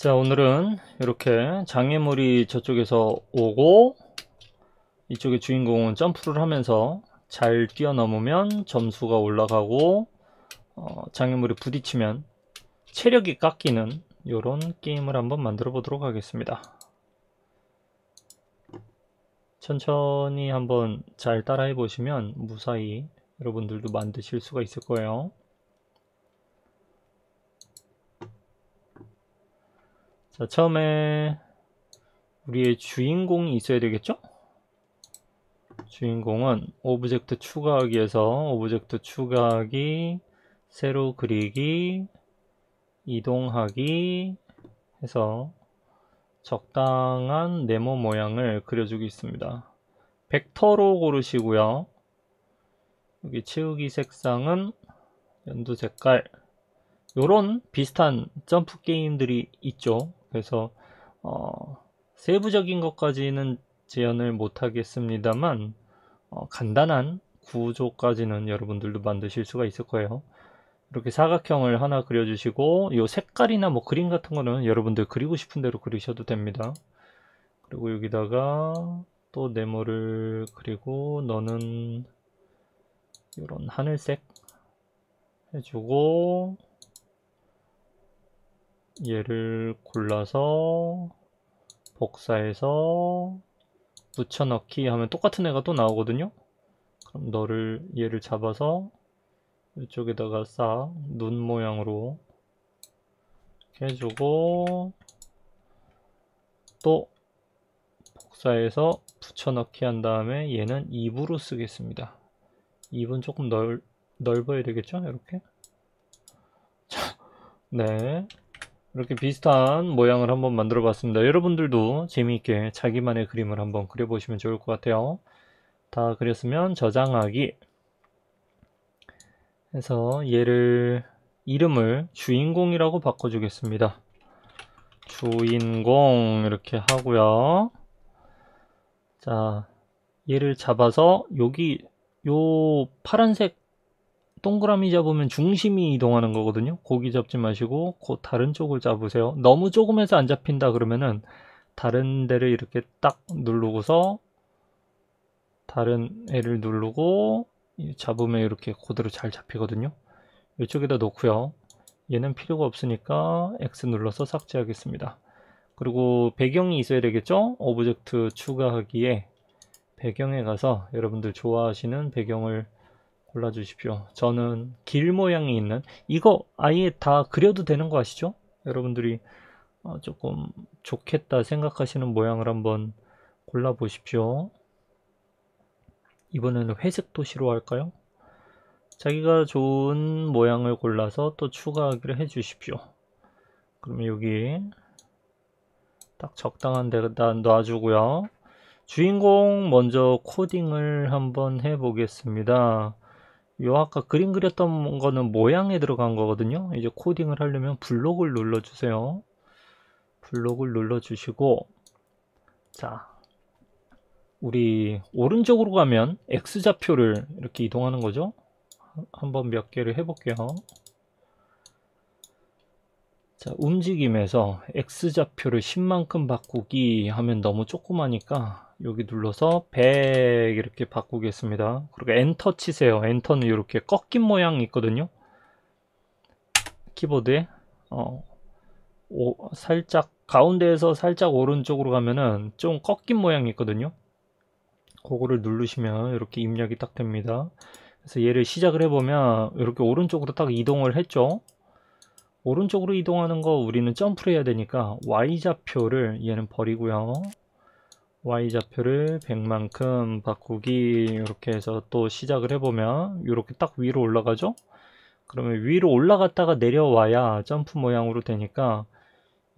자, 오늘은 이렇게 장애물이 저쪽에서 오고 이쪽에 주인공은 점프를 하면서 잘 뛰어넘으면 점수가 올라가고 장애물이 부딪히면 체력이 깎이는 이런 게임을 한번 만들어 보도록 하겠습니다. 천천히 한번 잘 따라해 보시면 무사히 여러분들도 만드실 수가 있을 거예요. 자, 처음에 우리의 주인공이 있어야 되겠죠? 주인공은 오브젝트 추가하기에서 오브젝트 추가하기, 세로 그리기, 이동하기 해서 적당한 네모 모양을 그려주고 있습니다. 벡터로 고르시고요. 여기 채우기 색상은 연두 색깔, 요런 비슷한 점프 게임들이 있죠. 그래서 세부적인 것까지는 재현을 못 하겠습니다만 간단한 구조까지는 여러분들도 만드실 수가 있을 거예요. 이렇게 사각형을 하나 그려주시고 이 색깔이나 뭐 그림 같은 거는 여러분들 그리고 싶은 대로 그리셔도 됩니다. 그리고 여기다가 또 네모를 그리고 너는 이런 하늘색 해주고 얘를 골라서 복사해서 붙여넣기 하면 똑같은 애가 또 나오거든요. 그럼 얘를 잡아서 이쪽에다가 싹 눈 모양으로 이렇게 해주고 또 복사해서 붙여넣기 한 다음에 얘는 입으로 쓰겠습니다. 입은 조금 넓어야 되겠죠? 이렇게. 네, 이렇게 비슷한 모양을 한번 만들어 봤습니다. 여러분들도 재미있게 자기만의 그림을 한번 그려보시면 좋을 것 같아요. 다 그렸으면 저장하기 해서 얘를 이름을 주인공이라고 바꿔주겠습니다. 주인공 이렇게 하고요. 자, 얘를 잡아서 여기 요 파란색 동그라미 잡으면 중심이 이동하는 거거든요. 거기 잡지 마시고 그 다른 쪽을 잡으세요. 너무 조금해서 안 잡힌다 그러면은 다른 데를 이렇게 딱 누르고서 다른 애를 누르고 잡으면 이렇게 그대로 잘 잡히거든요. 이쪽에다 놓고요. 얘는 필요가 없으니까 X 눌러서 삭제하겠습니다. 그리고 배경이 있어야 되겠죠? 오브젝트 추가하기에 배경에 가서 여러분들 좋아하시는 배경을 골라주십시오. 저는 길 모양이 있는 이거 아예 다 그려도 되는 거 아시죠? 여러분들이 조금 좋겠다 생각하시는 모양을 한번 골라보십시오. 이번에는 회색 도시로 할까요? 자기가 좋은 모양을 골라서 또 추가하기를 해주십시오. 그러면 여기 딱 적당한 데다 놔주고요. 주인공 먼저 코딩을 한번 해보겠습니다. 요 아까 그림 그렸던 거는 모양에 들어간 거거든요. 이제 코딩을 하려면 블록을 눌러주세요. 블록을 눌러주시고 자, 우리 오른쪽으로 가면 X좌표를 이렇게 이동하는 거죠. 한번 몇 개를 해볼게요. 자, 움직임에서 X좌표를 10만큼 바꾸기 하면 너무 조그마니까 여기 눌러서 100 이렇게 바꾸겠습니다. 그리고 엔터 치세요. 엔터는 이렇게 꺾인 모양이 있거든요. 키보드에 살짝 가운데에서 살짝 오른쪽으로 가면은 좀 꺾인 모양이 있거든요. 그거를 누르시면 이렇게 입력이 딱 됩니다. 그래서 얘를 시작을 해보면 이렇게 오른쪽으로 딱 이동을 했죠. 오른쪽으로 이동하는 거 우리는 점프를 해야 되니까 Y좌표를 얘는 버리고요. Y좌표를 100만큼 바꾸기 이렇게 해서 또 시작을 해보면 이렇게 딱 위로 올라가죠. 그러면 위로 올라갔다가 내려와야 점프 모양으로 되니까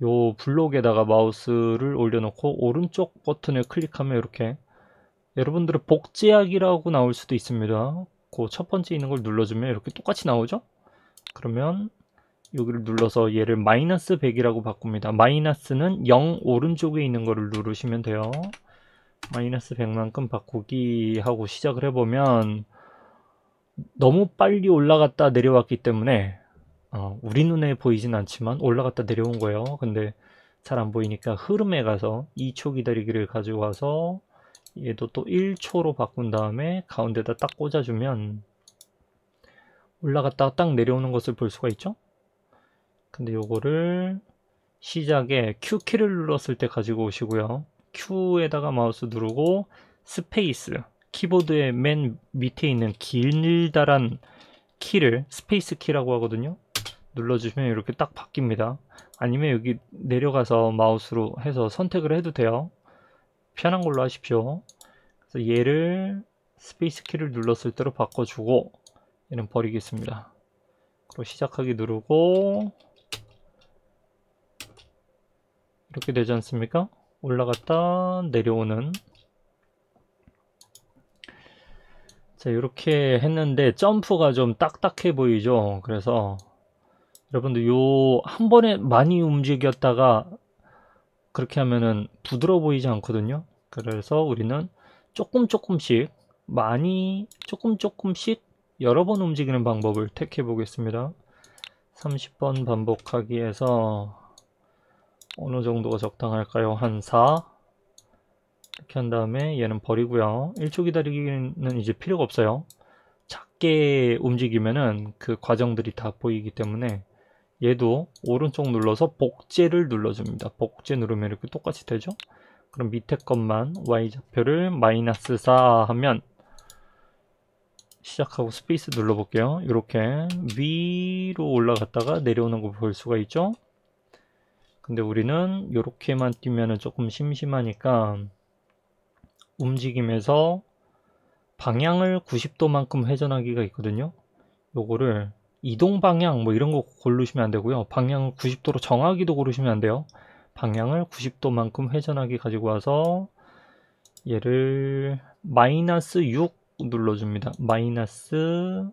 요 블록에다가 마우스를 올려놓고 오른쪽 버튼을 클릭하면 이렇게 여러분들은 복제하기라고 나올 수도 있습니다. 그 첫 번째 있는 걸 눌러주면 이렇게 똑같이 나오죠. 그러면 여기를 눌러서 얘를 마이너스 100이라고 바꿉니다. 마이너스는 0 오른쪽에 있는 거를 누르시면 돼요. 마이너스 100만큼 바꾸기 하고 시작을 해보면 너무 빨리 올라갔다 내려왔기 때문에 우리 눈에 보이진 않지만 올라갔다 내려온 거예요. 근데 잘 안 보이니까 흐름에 가서 2초 기다리기를 가지고 와서 얘도 또 1초로 바꾼 다음에 가운데다 딱 꽂아주면 올라갔다가 딱 내려오는 것을 볼 수가 있죠. 근데 요거를 시작에 Q키를 눌렀을 때 가지고 오시고요. Q에다가 마우스 누르고 스페이스, 키보드의 맨 밑에 있는 길다란 키를 스페이스 키라고 하거든요. 눌러주시면 이렇게 딱 바뀝니다. 아니면 여기 내려가서 마우스로 해서 선택을 해도 돼요. 편한 걸로 하십시오. 그래서 얘를 스페이스 키를 눌렀을 때로 바꿔주고 얘는 버리겠습니다. 그리고 시작하기 누르고 이렇게 되지 않습니까? 올라갔다 내려오는. 자, 이렇게 했는데 점프가 좀 딱딱해 보이죠. 그래서 여러분들 요 한 번에 많이 움직였다가 그렇게 하면은 부드러워 보이지 않거든요. 그래서 우리는 조금씩 많이 조금씩 여러 번 움직이는 방법을 택해 보겠습니다. 30번 반복하기 해서 어느 정도가 적당할까요? 한 4 이렇게 한 다음에 얘는 버리고요. 1초 기다리기는 이제 필요가 없어요. 작게 움직이면은 그 과정들이 다 보이기 때문에 얘도 오른쪽 눌러서 복제를 눌러줍니다. 복제 누르면 이렇게 똑같이 되죠. 그럼 밑에 것만 Y좌표를 -4 하면 시작하고 스페이스 눌러볼게요. 이렇게 위로 올라갔다가 내려오는 거 볼 수가 있죠. 근데 우리는 이렇게만 뛰면 조금 심심하니까 움직임에서 방향을 90도만큼 회전하기가 있거든요. 요거를 이동 방향 뭐 이런 거 고르시면 안 되고요. 방향을 90도로 정하기도 고르시면 안 돼요. 방향을 90도만큼 회전하기 가지고 와서 얘를 -6 눌러줍니다. -6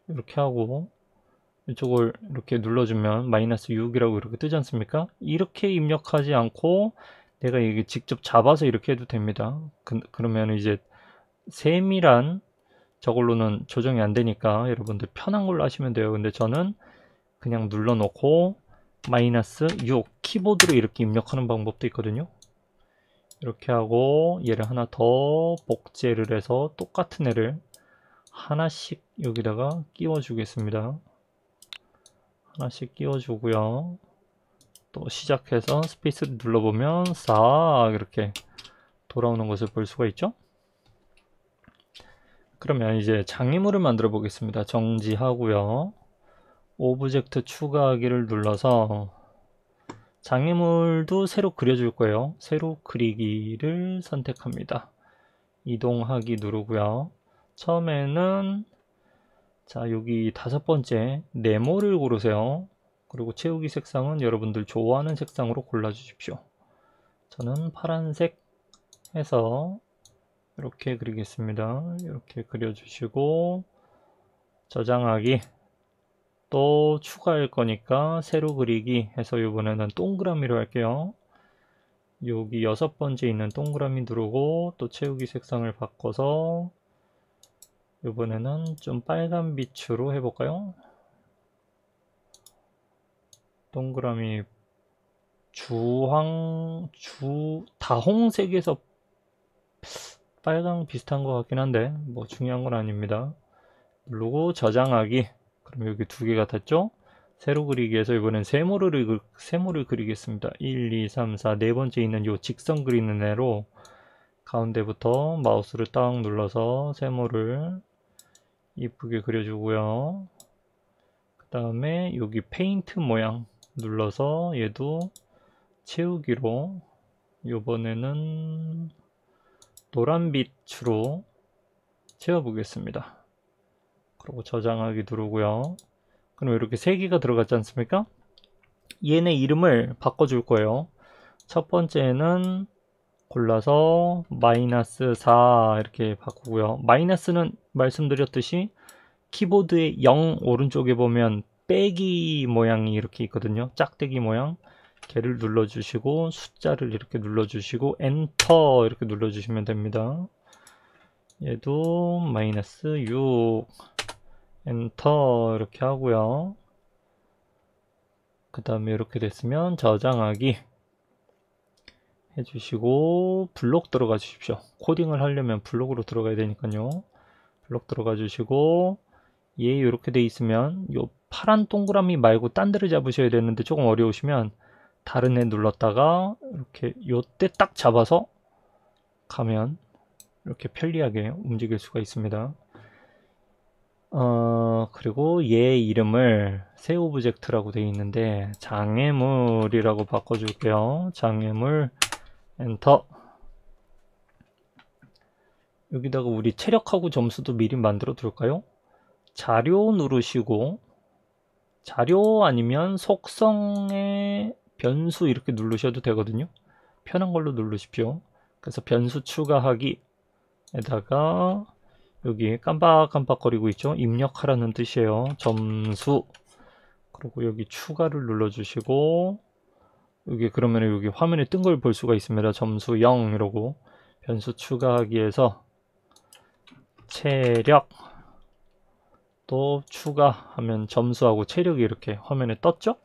이렇게 하고 이쪽을 이렇게 눌러주면 -6이라고 이렇게 뜨지 않습니까? 이렇게 입력하지 않고 내가 이게 직접 잡아서 이렇게 해도 됩니다. 그러면 이제 세밀한 저걸로는 조정이 안 되니까 여러분들 편한 걸로 하시면 돼요. 근데 저는 그냥 눌러 놓고 -6 키보드로 이렇게 입력하는 방법도 있거든요. 이렇게 하고 얘를 하나 더 복제를 해서 똑같은 애를 하나씩 여기다가 끼워 주겠습니다. 하나씩 끼워 주고요. 또 시작해서 스페이스를 눌러보면 싹 이렇게 돌아오는 것을 볼 수가 있죠. 그러면 이제 장애물을 만들어 보겠습니다. 정지하고요. 오브젝트 추가하기를 눌러서 장애물도 새로 그려줄 거예요. 새로 그리기를 선택합니다. 이동하기 누르고요. 처음에는 자 여기 5번째 네모를 고르세요. 그리고 채우기 색상은 여러분들 좋아하는 색상으로 골라 주십시오. 저는 파란색 해서 이렇게 그리겠습니다. 이렇게 그려주시고 저장하기 또 추가할 거니까 새로 그리기 해서 이번에는 동그라미로 할게요. 여기 6번째 있는 동그라미 누르고 또 채우기 색상을 바꿔서 이번에는 좀 빨간 빛으로 해볼까요? 동그라미 다홍색에서 빨강 비슷한 것 같긴 한데 뭐 중요한 건 아닙니다. 누르고 저장하기. 그럼 여기 2개가 탔죠? 세로 그리기에서 이번엔 세모를 그리겠습니다. 1, 2, 3, 4 4번째 있는 요 직선 그리는 애로 가운데부터 마우스를 딱 눌러서 세모를 이쁘게 그려주고요. 그 다음에 여기 페인트 모양 눌러서 얘도 채우기로 이번에는 노란빛으로 채워보겠습니다. 그리고 저장하기 누르고요. 그럼 이렇게 3개가 들어갔지 않습니까? 얘네 이름을 바꿔줄 거예요. 첫 번째는 골라서 -4 이렇게 바꾸고요. 마이너스는 말씀드렸듯이 키보드의 0 오른쪽에 보면 빼기 모양이 이렇게 있거든요. 짝대기 모양. 걔를 눌러주시고 숫자를 이렇게 눌러주시고 엔터 이렇게 눌러주시면 됩니다. 얘도 -6 엔터 이렇게 하고요. 그 다음에 이렇게 됐으면 저장하기 해주시고 블록 들어가 주십시오. 코딩을 하려면 블록으로 들어가야 되니까요. 블록 들어가 주시고 얘 이렇게 돼 있으면 요 파란 동그라미 말고 딴 데를 잡으셔야 되는데 조금 어려우시면 다른 애 눌렀다가 이렇게 요때 딱 잡아서 가면 이렇게 편리하게 움직일 수가 있습니다. 그리고 얘 이름을 새 오브젝트라고 되어 있는데 장애물이라고 바꿔줄게요. 장애물 엔터. 여기다가 우리 체력하고 점수도 미리 만들어 둘까요? 자료 누르시고 자료 아니면 속성의 변수 이렇게 누르셔도 되거든요. 편한 걸로 누르십시오. 그래서 변수 추가하기 에다가 여기 깜빡깜빡거리고 있죠? 입력하라는 뜻이에요. 점수. 그리고 여기 추가를 눌러주시고 여기 그러면 여기 화면에 뜬 걸 볼 수가 있습니다. 점수 0 이러고 변수 추가하기에서 체력 또 추가하면 점수하고 체력이 이렇게 화면에 떴죠?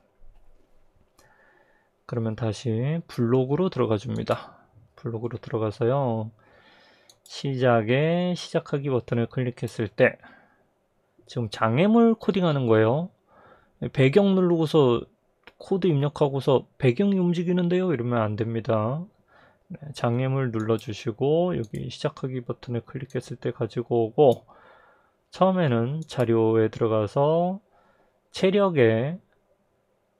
그러면 다시 블록으로 들어가 줍니다. 블록으로 들어가서요. 시작에 시작하기 버튼을 클릭했을 때 지금 장애물 코딩하는 거예요. 배경 누르고서 코드 입력하고서 배경이 움직이는데요 이러면 안 됩니다. 장애물 눌러주시고 여기 시작하기 버튼을 클릭했을 때 가지고 오고 처음에는 자료에 들어가서 체력에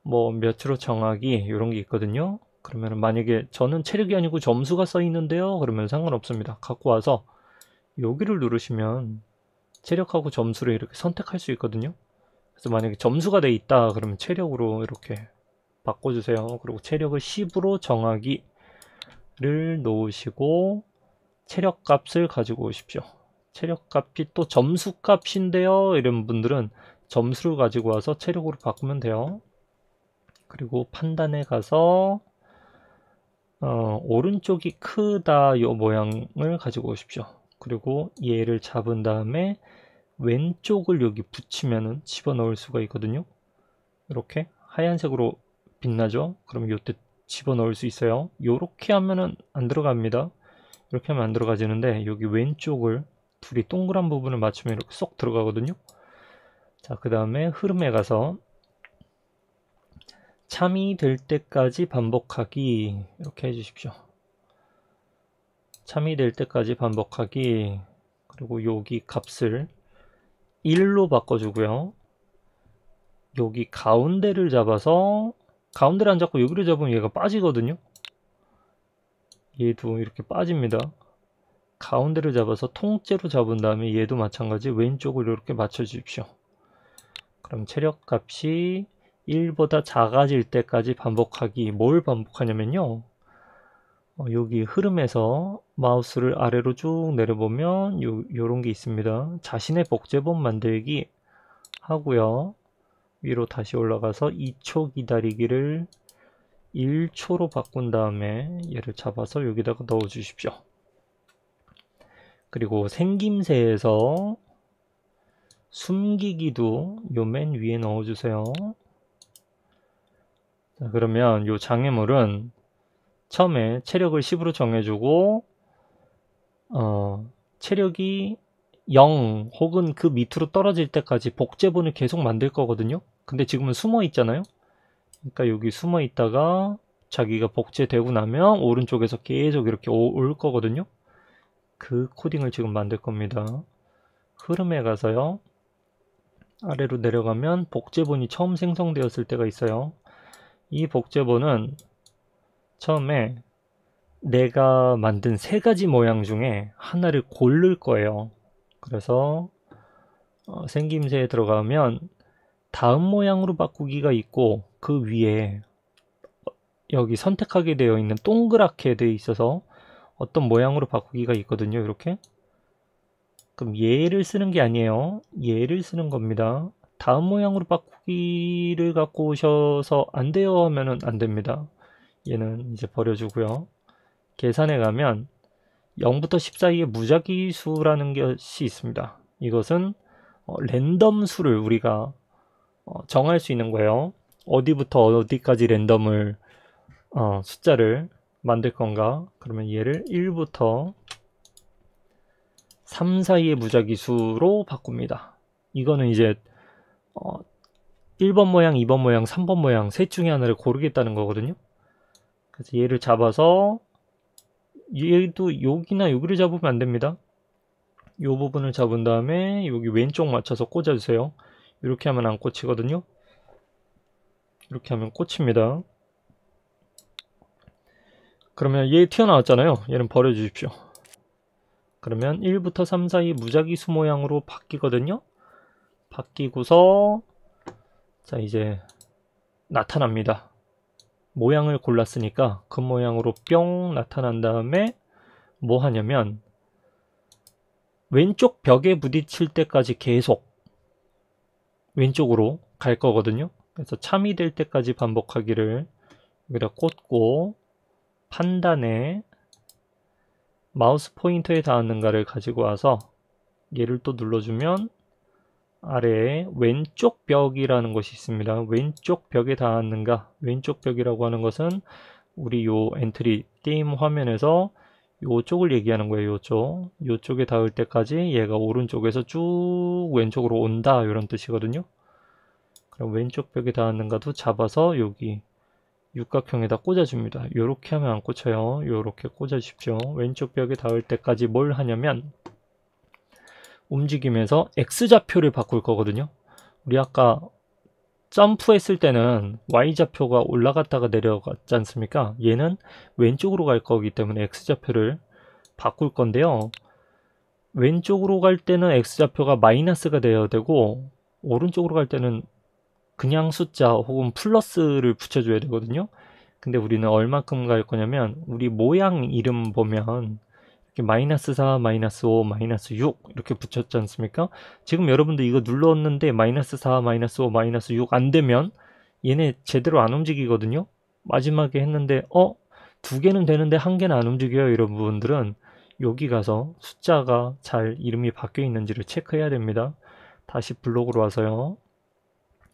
뭐 몇으로 정하기 이런 게 있거든요. 그러면 만약에 저는 체력이 아니고 점수가 써 있는데요 그러면 상관없습니다. 갖고 와서 여기를 누르시면 체력하고 점수를 이렇게 선택할 수 있거든요. 그래서 만약에 점수가 돼 있다 그러면 체력으로 이렇게 바꿔주세요. 그리고 체력을 10으로 정하기를 놓으시고 체력 값을 가지고 오십시오. 체력 값이 또 점수 값인데요 이런 분들은 점수를 가지고 와서 체력으로 바꾸면 돼요. 그리고 판단에 가서 오른쪽이 크다 요 모양을 가지고 오십시오. 그리고 얘를 잡은 다음에 왼쪽을 여기 붙이면은 집어넣을 수가 있거든요. 이렇게 하얀색으로 빛나죠? 그러면 요때 집어넣을 수 있어요. 요렇게 하면은 안 들어갑니다. 이렇게 하면 안 들어가지는데 여기 왼쪽을 둘이 동그란 부분을 맞추면 이렇게 쏙 들어가거든요. 자, 그 다음에 흐름에 가서 참이 될 때까지 반복하기 이렇게 해주십시오. 참이 될 때까지 반복하기. 그리고 여기 값을 1로 바꿔주고요. 여기 가운데를 잡아서 가운데를 안 잡고 여기를 잡으면 얘가 빠지거든요. 얘도 이렇게 빠집니다. 가운데를 잡아서 통째로 잡은 다음에 얘도 마찬가지 왼쪽을 이렇게 맞춰 주십시오. 그럼 체력 값이 1보다 작아질 때까지 반복하기. 뭘 반복하냐면요. 여기 흐름에서 마우스를 아래로 쭉 내려보면 요런 게 있습니다. 자신의 복제본 만들기 하고요. 위로 다시 올라가서 2초 기다리기를 1초로 바꾼 다음에 얘를 잡아서 여기다가 넣어 주십시오. 그리고 생김새에서 숨기기도 요 맨 위에 넣어 주세요. 자, 그러면 요 장애물은 처음에 체력을 10으로 정해주고 체력이 0 혹은 그 밑으로 떨어질 때까지 복제본을 계속 만들 거거든요. 근데 지금은 숨어 있잖아요. 그러니까 여기 숨어 있다가 자기가 복제되고 나면 오른쪽에서 계속 이렇게 올 거거든요. 그 코딩을 지금 만들 겁니다. 흐름에 가서요. 아래로 내려가면 복제본이 처음 생성되었을 때가 있어요. 이 복제본은 처음에 내가 만든 3가지 모양 중에 하나를 고를 거예요. 그래서 생김새에 들어가면 다음 모양으로 바꾸기가 있고 그 위에 여기 선택하게 되어 있는 동그랗게 되어 있어서 어떤 모양으로 바꾸기가 있거든요. 이렇게. 그럼 얘를 쓰는 게 아니에요. 얘를 쓰는 겁니다. 다음 모양으로 바꾸기를 갖고 오셔서 안 돼요 하면은 안 됩니다. 얘는 이제 버려주고요. 계산에 가면 0부터 10 사이에 무작위 수라는 것이 있습니다. 이것은 랜덤 수를 우리가 정할 수 있는 거예요. 어디부터 어디까지 랜덤을 숫자를 만들 건가. 그러면 얘를 1부터 3 사이의 무작위수로 바꿉니다. 이거는 이제 1번 모양, 2번 모양, 3번 모양 셋 중에 하나를 고르겠다는 거거든요. 그래서 얘를 잡아서 얘도 여기나 여기를 잡으면 안 됩니다. 이 부분을 잡은 다음에 여기 왼쪽 맞춰서 꽂아주세요. 이렇게 하면 안 꽂히거든요. 이렇게 하면 꽂힙니다. 그러면 얘 튀어나왔잖아요. 얘는 버려주십시오. 그러면 1부터 3 사이 무작위수 모양으로 바뀌거든요. 바뀌고서 자 이제 나타납니다. 모양을 골랐으니까 그 모양으로 뿅 나타난 다음에 뭐 하냐면 왼쪽 벽에 부딪힐 때까지 계속 왼쪽으로 갈 거거든요. 그래서 참이 될 때까지 반복하기를 여기다 꽂고 판단에 마우스 포인터에 닿았는가를 가지고 와서 얘를 또 눌러주면 아래에 왼쪽 벽이라는 것이 있습니다. 왼쪽 벽에 닿았는가. 왼쪽 벽이라고 하는 것은 우리 요 엔트리 게임 화면에서 요쪽을 얘기하는 거예요. 요쪽에 닿을 때까지 얘가 오른쪽에서 쭉 왼쪽으로 온다 이런 뜻이거든요. 그럼 왼쪽 벽에 닿았는가도 잡아서 여기 육각형에다 꽂아줍니다. 요렇게 하면 안 꽂혀요. 요렇게 꽂아주십시오. 왼쪽 벽에 닿을 때까지 뭘 하냐면 움직이면서 X좌표를 바꿀 거거든요. 우리 아까 점프했을 때는 Y좌표가 올라갔다가 내려갔지 않습니까? 얘는 왼쪽으로 갈 거기 때문에 X좌표를 바꿀 건데요. 왼쪽으로 갈 때는 X좌표가 마이너스가 되어야 되고 오른쪽으로 갈 때는 그냥 숫자 혹은 플러스를 붙여줘야 되거든요. 근데 우리는 얼마큼 갈 거냐면 우리 모양 이름 보면 이렇게 마이너스 4, 마이너스 5, 마이너스 6 이렇게 붙였지 않습니까? 지금 여러분들 이거 눌렀는데 마이너스 4, 마이너스 5, 마이너스 6 안 되면 얘네 제대로 안 움직이거든요. 마지막에 했는데 두 개는 되는데 한 개는 안 움직여요. 이런 부분들은 여기 가서 숫자가 잘 이름이 바뀌어 있는지를 체크해야 됩니다. 다시 블록으로 와서요.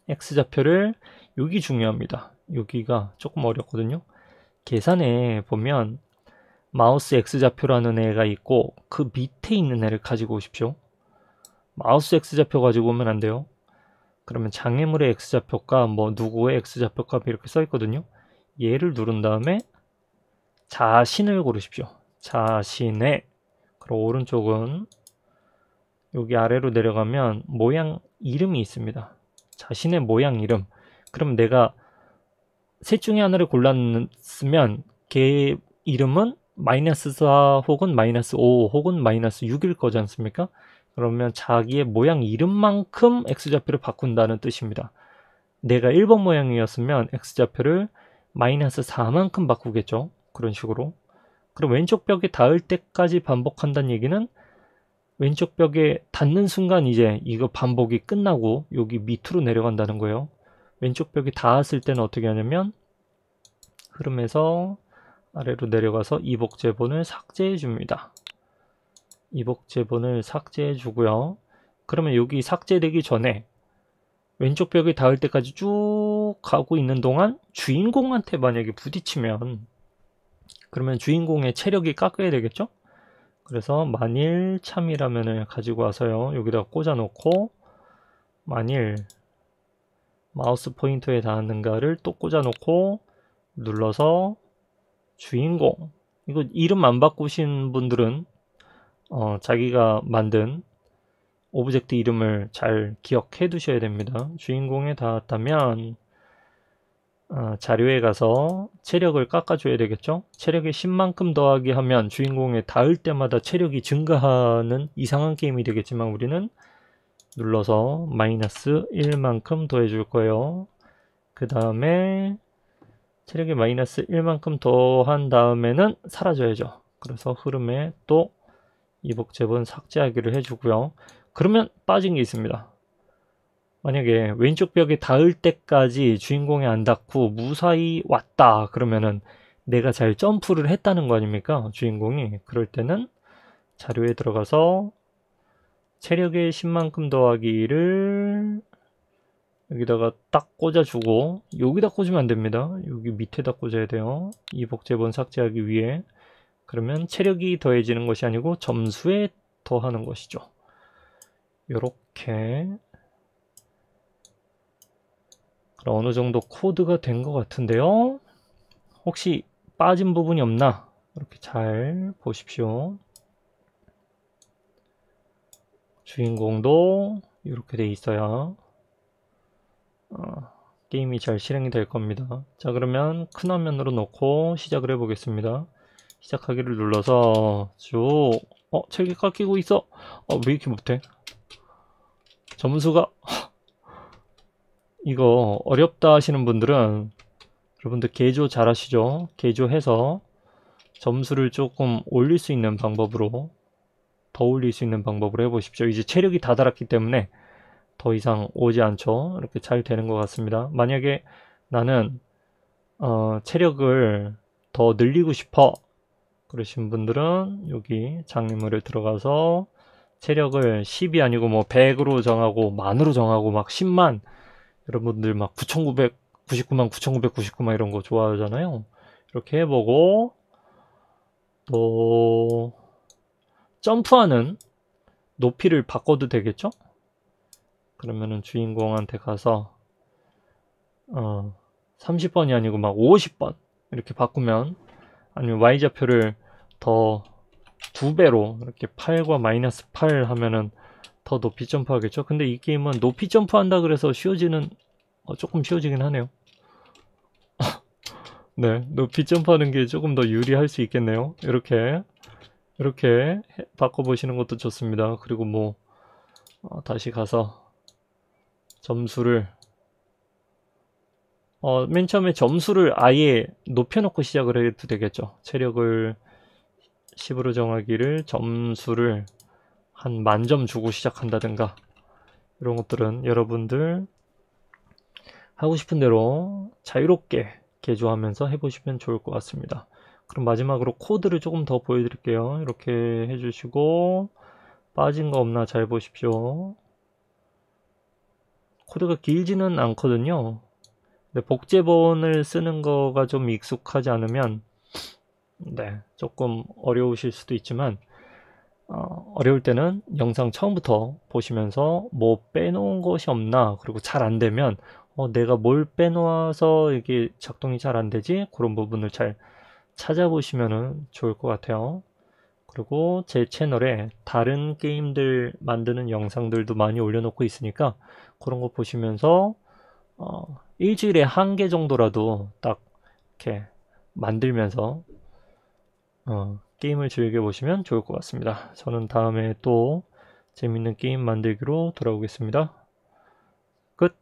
X좌표를 여기 중요합니다. 여기가 조금 어렵거든요. 계산에 보면 마우스 X좌표라는 애가 있고 그 밑에 있는 애를 가지고 오십시오. 마우스 X좌표 가지고 오면 안 돼요. 그러면 장애물의 X좌표가 뭐 누구의 X좌표값 이렇게 써 있거든요. 얘를 누른 다음에 자신을 고르십시오. 자신의. 그리고 오른쪽은 여기 아래로 내려가면 모양 이름이 있습니다. 자신의 모양 이름. 그럼 내가 셋 중에 하나를 골랐으면 걔 이름은 마이너스 4 혹은 마이너스 5 혹은 마이너스 6일 거지 않습니까? 그러면 자기의 모양 이름만큼 X좌표를 바꾼다는 뜻입니다. 내가 1번 모양이었으면 X좌표를 마이너스 4만큼 바꾸겠죠. 그런 식으로. 그럼 왼쪽 벽에 닿을 때까지 반복한다는 얘기는 왼쪽 벽에 닿는 순간 이제 이거 반복이 끝나고 여기 밑으로 내려간다는 거예요. 왼쪽 벽에 닿았을 때는 어떻게 하냐면 흐름에서 아래로 내려가서 이복제본을 삭제해 줍니다. 이복제본을 삭제해 주고요. 그러면 여기 삭제되기 전에 왼쪽 벽에 닿을 때까지 쭉 가고 있는 동안 주인공한테 만약에 부딪히면 그러면 주인공의 체력이 깎여야 되겠죠? 그래서 만일 참이라면을 가지고 와서요. 여기다가 꽂아 놓고 만일 마우스 포인터에 닿았는가를 또 꽂아 놓고 눌러서 주인공. 이거 이름 안 바꾸신 분들은 자기가 만든 오브젝트 이름을 잘 기억해 두셔야 됩니다. 주인공에 닿았다면 자료에 가서 체력을 깎아줘야 되겠죠. 체력에 10만큼 더하기 하면 주인공에 닿을 때마다 체력이 증가하는 이상한 게임이 되겠지만 우리는 눌러서 마이너스 1만큼 더해줄 거예요. 그 다음에 체력이 마이너스 1만큼 더한 다음에는 사라져야죠. 그래서 흐름에 또 이복제본 삭제하기를 해주고요. 그러면 빠진 게 있습니다. 만약에 왼쪽 벽에 닿을 때까지 주인공이 안 닿고 무사히 왔다 그러면은 내가 잘 점프를 했다는 거 아닙니까? 주인공이. 그럴 때는 자료에 들어가서 체력의 10만큼 더하기를 여기다가 딱 꽂아주고, 여기다 꽂으면 안 됩니다. 여기 밑에다 꽂아야 돼요. 이 복제본 삭제하기 위해. 그러면 체력이 더해지는 것이 아니고 점수에 더하는 것이죠. 요렇게. 그럼 어느 정도 코드가 된 것 같은데요. 혹시 빠진 부분이 없나? 이렇게 잘 보십시오. 주인공도 이렇게 돼 있어야 게임이 잘 실행이 될 겁니다. 자, 그러면 큰 화면으로 놓고 시작을 해 보겠습니다. 시작하기를 눌러서 쭉 책이 깎이고 있어. 왜 이렇게 못해? 점수가 이거 어렵다 하시는 분들은 여러분들 개조 잘 하시죠? 개조해서 점수를 조금 올릴 수 있는 방법으로, 더 올릴 수 있는 방법으로 해보십시오. 이제 체력이 다 달았기 때문에 더 이상 오지 않죠. 이렇게 잘 되는 것 같습니다. 만약에 나는 체력을 더 늘리고 싶어 그러신 분들은 여기 장애물에 들어가서 체력을 10이 아니고 뭐 100으로 정하고 만으로 정하고 막 10만, 여러분들 막 9,999만 9,999만 이런 거 좋아하잖아요. 이렇게 해보고, 또 점프하는 높이를 바꿔도 되겠죠? 그러면은 주인공한테 가서 30번이 아니고 막 50번 이렇게 바꾸면, 아니면 Y좌표를 더 2배로 이렇게 8과 마이너스 8 하면은 더 높이 점프하겠죠? 근데 이 게임은 높이 점프한다 그래서 쉬워지는, 조금 쉬워지긴 하네요. 네, 높이 점프하는 게 조금 더 유리할 수 있겠네요. 이렇게 바꿔보시는 것도 좋습니다. 그리고 뭐 다시 가서 점수를 맨 처음에 점수를 아예 높여놓고 시작을 해도 되겠죠. 체력을 10으로 정하기를 점수를 한 만점 주고 시작한다든가, 이런 것들은 여러분들 하고 싶은 대로 자유롭게 개조하면서 해보시면 좋을 것 같습니다. 그럼 마지막으로 코드를 조금 더 보여드릴게요. 이렇게 해주시고, 빠진 거 없나 잘 보십시오. 코드가 길지는 않거든요. 근데 복제본을 쓰는 거가 좀 익숙하지 않으면 조금 어려우실 수도 있지만, 어려울 때는 영상 처음부터 보시면서 뭐 빼놓은 것이 없나, 그리고 잘 안 되면 내가 뭘 빼놓아서 이게 작동이 잘 안 되지? 그런 부분을 잘 찾아보시면 좋을 것 같아요. 그리고 제 채널에 다른 게임들 만드는 영상들도 많이 올려놓고 있으니까 그런 거 보시면서 일주일에 1개 정도라도 딱 이렇게 만들면서 게임을 즐겨보시면 좋을 것 같습니다. 저는 다음에 또 재밌는 게임 만들기로 돌아오겠습니다. 끝!